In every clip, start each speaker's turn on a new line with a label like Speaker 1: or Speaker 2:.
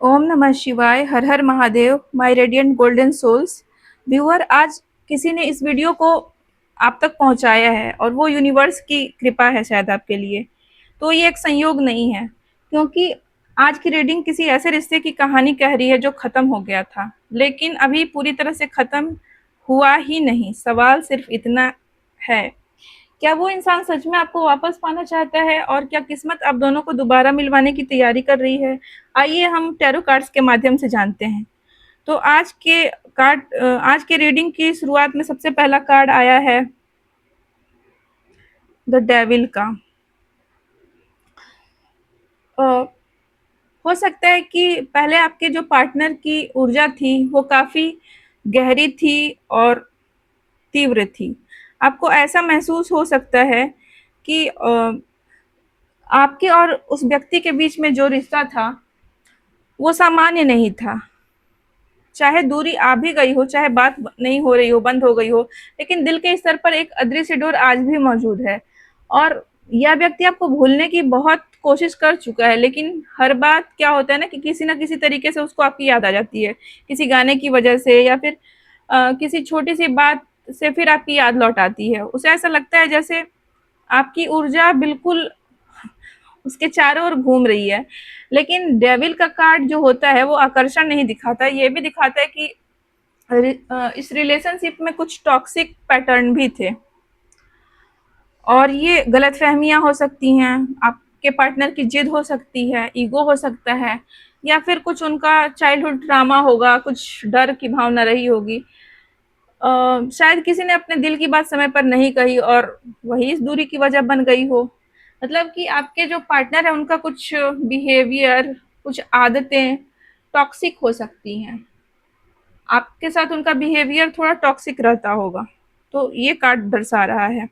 Speaker 1: ओम नमः शिवाय। हर हर Mahadev. My radiant golden souls. Viewer, आज किसी ने इस वीडियो को आप तक पहुंचाया है और वो यूनिवर्स की कृपा है शायद आपके लिए। तो ये एक संयोग नहीं है, क्योंकि आज की रीडिंग किसी ऐसे रिश्ते की कहानी कह रही है जो खत्म हो गया था, लेकिन अभी पूरी तरह से खत्म हुआ ही नहीं। सवाल सिर्फ इतना है, क्या वो इंसान सच में आपको वापस पाना चाहता है, और क्या किस्मत आप दोनों को दोबारा मिलवाने की तैयारी कर रही है? आइए हम टैरो कार्ड्स के माध्यम से जानते हैं। तो आज के रीडिंग की शुरुआत में सबसे पहला कार्ड आया है द डेविल का। अ, हो सकता है कि पहले आपके जो पार्टनर की ऊर्जा थी वो काफ़ी गहरी थी और तीव्र थी। आपको ऐसा महसूस हो सकता है कि आपके और उस व्यक्ति के बीच में जो रिश्ता था वो सामान्य नहीं था। चाहे दूरी आ भी गई हो, चाहे बात नहीं हो रही हो, बंद हो गई हो, लेकिन दिल के स्तर पर एक अदृश्य डोर आज भी मौजूद है। और यह व्यक्ति आपको भूलने की बहुत कोशिश कर चुका है, लेकिन हर बात क्या होता है ना कि किसी न किसी तरीके से उसको आपकी याद आ जाती है। किसी गाने की वजह से, या फिर किसी छोटी सी बात से फिर आपकी याद लौट आती है। उसे ऐसा लगता है जैसे आपकी ऊर्जा बिल्कुल उसके चारों ओर घूम रही है। लेकिन डेविल का कार्ड जो होता है वो आकर्षण नहीं दिखाता, ये भी दिखाता है कि इस रिलेशनशिप में कुछ टॉक्सिक पैटर्न भी थे, और ये गलतफहमियां हो सकती हैं। आपके पार्टनर की जिद हो सकती है, ईगो हो सकता है, या फिर कुछ उनका चाइल्डहुड ड्रामा होगा, कुछ डर की भावना रही होगी। शायद किसी ने अपने दिल की बात समय पर नहीं कही और वही इस दूरी की वजह बन गई हो। मतलब कि आपके जो पार्टनर है उनका कुछ बिहेवियर, कुछ आदतें टॉक्सिक हो सकती हैं। आपके साथ उनका बिहेवियर थोड़ा टॉक्सिक रहता होगा। तो ये कार्ड दर्शा रहा है।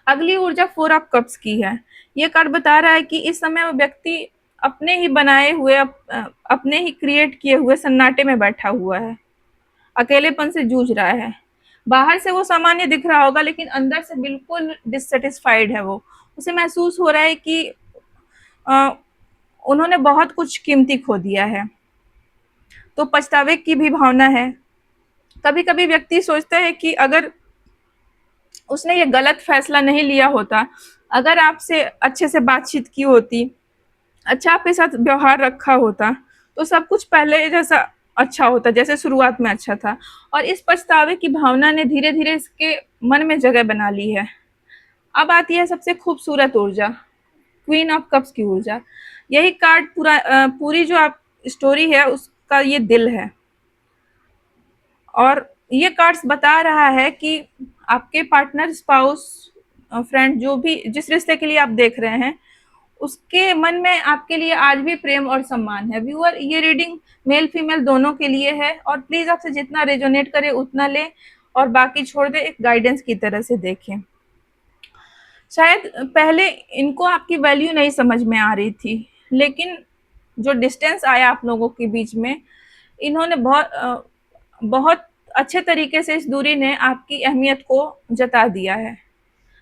Speaker 1: अगली ऊर्जा फोर ऑफ कप्स की है। ये कार्ड बता रहा है कि इस समय वो व्यक्ति अपने ही बनाए हुए अपने ही क्रिएट किए हुए सन्नाटे में बैठा हुआ है, अकेलेपन से जूझ रहा है। बाहर से वो सामान्य दिख रहा होगा, लेकिन अंदर से बिल्कुल डिससेटिस्फाइड है वो। उसे महसूस हो रहा है कि अ, उन्होंने बहुत कुछ कीमती खो दिया है। तो पछतावे की भी भावना है। कभी कभी व्यक्ति सोचता है कि अगर उसने ये गलत फैसला नहीं लिया होता, अगर आपसे अच्छे से बातचीत की होती, अच्छा आपके साथ व्यवहार रखा होता, तो सब कुछ पहले जैसा अच्छा होता, जैसे शुरुआत में अच्छा था। और इस पछतावे की भावना ने धीरे धीरे इसके मन में जगह बना ली है। अब आती है सबसे खूबसूरत ऊर्जा, क्वीन ऑफ कप्स की ऊर्जा। यही कार्ड पूरी जो आप स्टोरी है उसका ये दिल है। और ये कार्ड्स बता रहा है कि आपके पार्टनर, स्पाउस, फ्रेंड, जो भी जिस रिश्ते के लिए आप देख रहे हैं, उसके मन में आपके लिए आज भी प्रेम और सम्मान है। व्यूअर, ये रीडिंग मेल फीमेल दोनों के लिए है, और प्लीज आपसे जितना रेजोनेट करे उतना लें और बाकी छोड़ दें, एक गाइडेंस की तरह से देखें। शायद पहले इनको आपकी वैल्यू नहीं समझ में आ रही थी, लेकिन जो डिस्टेंस आया आप लोगों के बीच में, इन्होंने बहुत अच्छे तरीके से इस दूरी ने आपकी अहमियत को जता दिया है।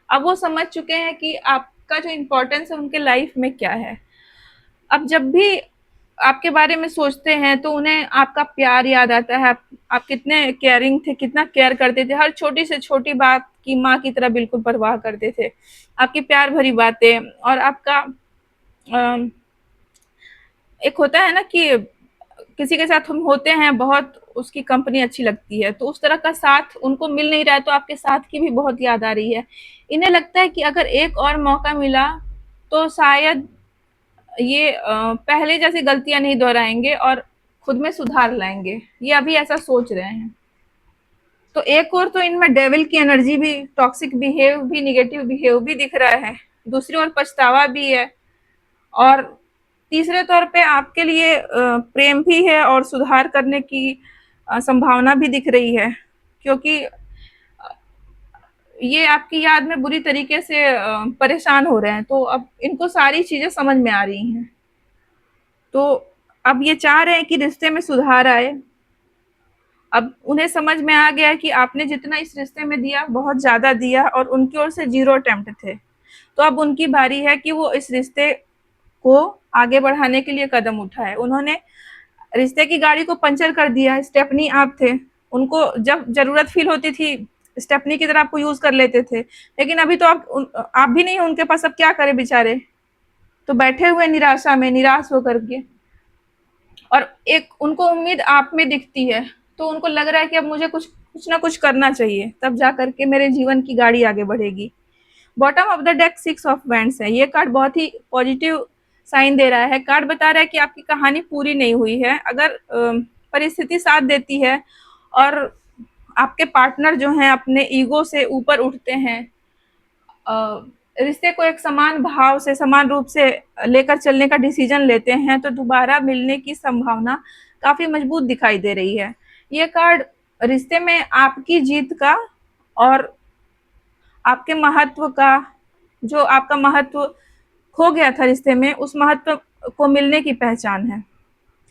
Speaker 1: अब वो समझ चुके हैं कि आपका जो इम्पोर्टेंस है उनके लाइफ में क्या है। अब जब भी आपके बारे में सोचते हैं तो उन्हें आपका प्यार याद आता है। आप कितने केयरिंग थे, कितना केयर करते थे, हर छोटी से छोटी बात की माँ की तरह बिल्कुल परवाह करते थे। आपकी प्यार भरी बातें और आपका अम, एक होता है ना कि किसी के साथ हम होते हैं, बहुत उसकी कंपनी अच्छी लगती है, तो उस तरह का साथ उनको मिल नहीं रहा है, तो आपके साथ की भी बहुत याद आ रही है। इन्हें लगता है कि अगर एक और मौका मिला तो शायद ये पहले जैसी गलतियां नहीं दोहराएंगे और खुद में सुधार लाएंगे। ये अभी ऐसा सोच रहे हैं। तो एक और तो इनमें डेविल की एनर्जी भी, टॉक्सिक बिहेव भी, निगेटिव बिहेव भी दिख रहा है। दूसरी ओर पछतावा भी है, और तीसरे तौर पे आपके लिए प्रेम भी है और सुधार करने की संभावना भी दिख रही है, क्योंकि ये आपकी याद में बुरी तरीके से परेशान हो रहे हैं। तो अब इनको सारी चीजें समझ में आ रही हैं। तो अब ये चाह रहे हैं कि रिश्ते में सुधार आए। अब उन्हें समझ में आ गया कि आपने जितना इस रिश्ते में दिया बहुत ज्यादा दिया, और उनकी ओर से जीरो अटेम्प्ट थे। तो अब उनकी बारी है कि वो इस रिश्ते को आगे बढ़ाने के लिए कदम उठाए। उन्होंने रिश्ते की गाड़ी को पंचर कर दिया। स्टेपनी आप थे, उनको जब ज़रूरत फ़ील होती थी, स्टेपनी की तरह आपको यूज़ कर लेते थे। लेकिन अभी तो आप भी नहीं हो उनके पास, अब क्या करें बेचारे? तो बैठे हुए निराशा में, निराश होकर के, और एक उनको उम्मीद आप में दिखती है, तो उनको लग रहा है कि अब मुझे कुछ कुछ ना कुछ करना चाहिए, तब जा कर के मेरे जीवन की गाड़ी आगे बढ़ेगी। Bottom of the deck 6 of wands है। ये कार्ड बहुत ही पॉजिटिव साइन दे रहा है। कार्ड बता रहा है कि आपकी कहानी पूरी नहीं हुई है। अगर परिस्थिति साथ देती है और आपके पार्टनर जो हैं अपने ईगो से ऊपर उठते हैं, रिश्ते को एक समान भाव से, समान रूप से लेकर चलने का डिसीजन लेते हैं, तो दोबारा मिलने की संभावना काफ़ी मजबूत दिखाई दे रही है। ये कार्ड रिश्ते में आपकी जीत का और आपके महत्व का, जो आपका महत्व खो गया था रिश्ते में, उस महत्व को मिलने की पहचान है।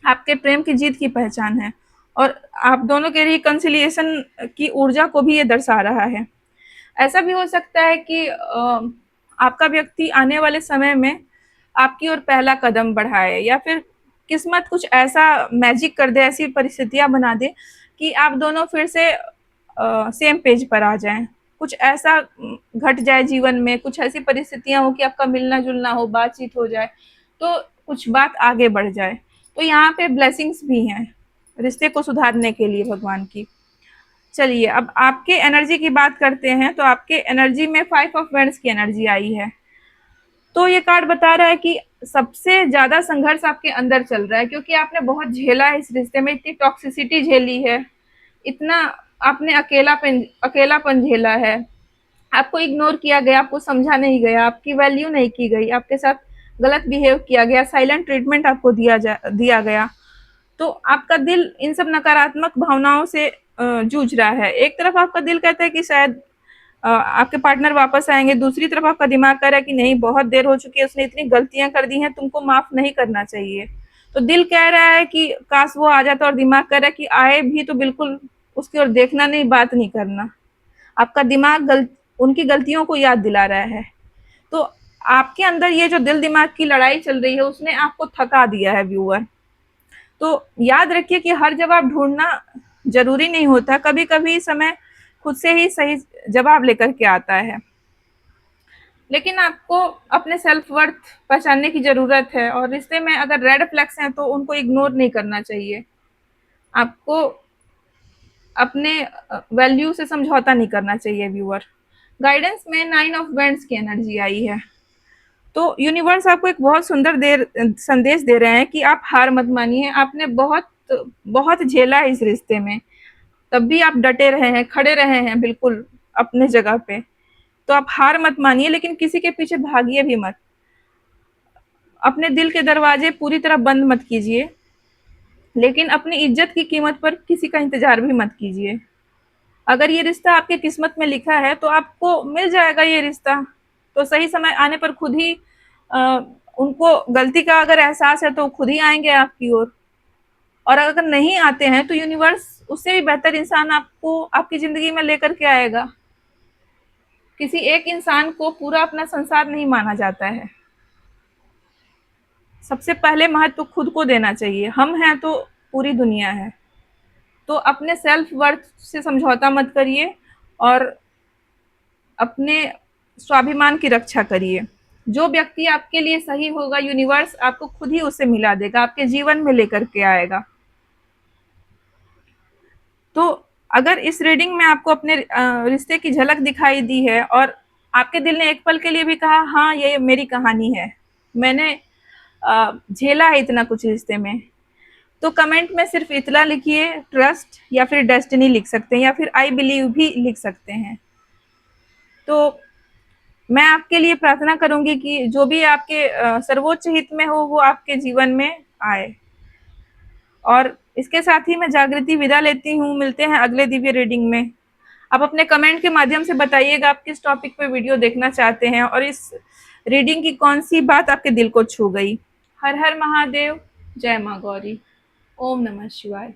Speaker 1: आपके प्रेम की जीत की पहचान है, और आप दोनों के रिकंसिलिएशन की ऊर्जा को भी ये दर्शा रहा है। ऐसा भी हो सकता है कि आपका व्यक्ति आने वाले समय में आपकी ओर पहला कदम बढ़ाए, या फिर किस्मत कुछ ऐसा मैजिक कर दे, ऐसी परिस्थितियां बना दे कि आप दोनों फिर से सेम पेज पर आ जाएं। कुछ ऐसा घट जाए जीवन में, कुछ ऐसी परिस्थितियां हो कि आपका मिलना जुलना हो, बातचीत हो जाए, तो कुछ बात आगे बढ़ जाए। तो यहाँ पे ब्लेसिंग्स भी हैं रिश्ते को सुधारने के लिए भगवान की। चलिए अब आपके एनर्जी की बात करते हैं। तो आपके एनर्जी में 5 ऑफ वैंड्स की एनर्जी आई है। तो ये कार्ड बता रहा है कि सबसे ज़्यादा संघर्ष आपके अंदर चल रहा है, क्योंकि आपने बहुत झेला है इस रिश्ते में, इतनी टॉक्सिसिटी झेली है, इतना आपने अकेलापन अकेलापन झेला है। आपको इग्नोर किया गया, आपको समझा नहीं गया, आपकी वैल्यू नहीं की गई, आपके साथ गलत बिहेव किया गया, साइलेंट ट्रीटमेंट आपको दिया गया। तो आपका दिल इन सब नकारात्मक भावनाओं से जूझ रहा है। एक तरफ आपका दिल कहता है कि शायद आपके पार्टनर वापस आएंगे, दूसरी तरफ आपका दिमाग कह रहा है कि नहीं, बहुत देर हो चुकी है, उसने इतनी गलतियां कर दी हैं, तुमको माफ नहीं करना चाहिए। तो दिल कह रहा है कि काश वो आ जाता, और दिमाग कह रहा है कि आए भी तो बिल्कुल उसकी ओर देखना नहीं, बात नहीं करना। आपका दिमाग उनकी गलतियों को याद दिला रहा है। तो आपके अंदर ये जो दिल दिमाग की लड़ाई चल रही है, उसने आपको थका दिया है व्यूअर। तो याद रखिए कि हर जवाब ढूंढना जरूरी नहीं होता, कभी कभी समय खुद से ही सही जवाब लेकर के आता है। लेकिन आपको अपने सेल्फ वर्थ पहचानने की जरूरत है, और रिश्ते में अगर रेड फ्लैग्स हैं तो उनको इग्नोर नहीं करना चाहिए। आपको अपने वैल्यू से समझौता नहीं करना चाहिए व्यूअर। गाइडेंस में 9 ऑफ वैंड्स की एनर्जी आई है। तो यूनिवर्स आपको एक बहुत सुंदर संदेश दे रहे हैं कि आप हार मत मानिए। आपने बहुत बहुत झेला है इस रिश्ते में, तब भी आप डटे रहे हैं, खड़े रहे हैं बिल्कुल अपने जगह पे। तो आप हार मत मानिए, लेकिन किसी के पीछे भागिए भी मत। अपने दिल के दरवाजे पूरी तरह बंद मत कीजिए, लेकिन अपनी इज्जत की कीमत पर किसी का इंतजार भी मत कीजिए। अगर ये रिश्ता आपके किस्मत में लिखा है तो आपको मिल जाएगा ये रिश्ता। तो सही समय आने पर खुद ही उनको गलती का अगर एहसास है तो खुद ही आएंगे आपकी ओर। और अगर नहीं आते हैं तो यूनिवर्स उससे भी बेहतर इंसान आपको आपकी जिंदगी में लेकर के आएगा। किसी एक इंसान को पूरा अपना संसार नहीं माना जाता है। सबसे पहले महत्व खुद को देना चाहिए। हम हैं तो पूरी दुनिया है। तो अपने सेल्फ वर्थ से समझौता मत करिए, और अपने स्वाभिमान की रक्षा करिए। जो व्यक्ति आपके लिए सही होगा, यूनिवर्स आपको खुद ही उससे मिला देगा, आपके जीवन में लेकर के आएगा। तो अगर इस रीडिंग में आपको अपने रिश्ते की झलक दिखाई दी है, और आपके दिल ने एक पल के लिए भी कहा हाँ ये मेरी कहानी है, मैंने झेला है इतना कुछ रिश्ते में, तो कमेंट में सिर्फ इतना लिखिए, ट्रस्ट या फिर डेस्टिनी लिख सकते हैं, या फिर आई बिलीव भी लिख सकते हैं। तो मैं आपके लिए प्रार्थना करूंगी कि जो भी आपके सर्वोच्च हित में हो वो आपके जीवन में आए। और इसके साथ ही मैं जागृति विदा लेती हूँ। मिलते हैं अगले दिव्य रीडिंग में। आप अपने कमेंट के माध्यम से बताइएगा आप किस टॉपिक पे वीडियो देखना चाहते हैं, और इस रीडिंग की कौन सी बात आपके दिल को छू गई। हर हर महादेव, जय माँ गौरी, ओम नमः शिवाय।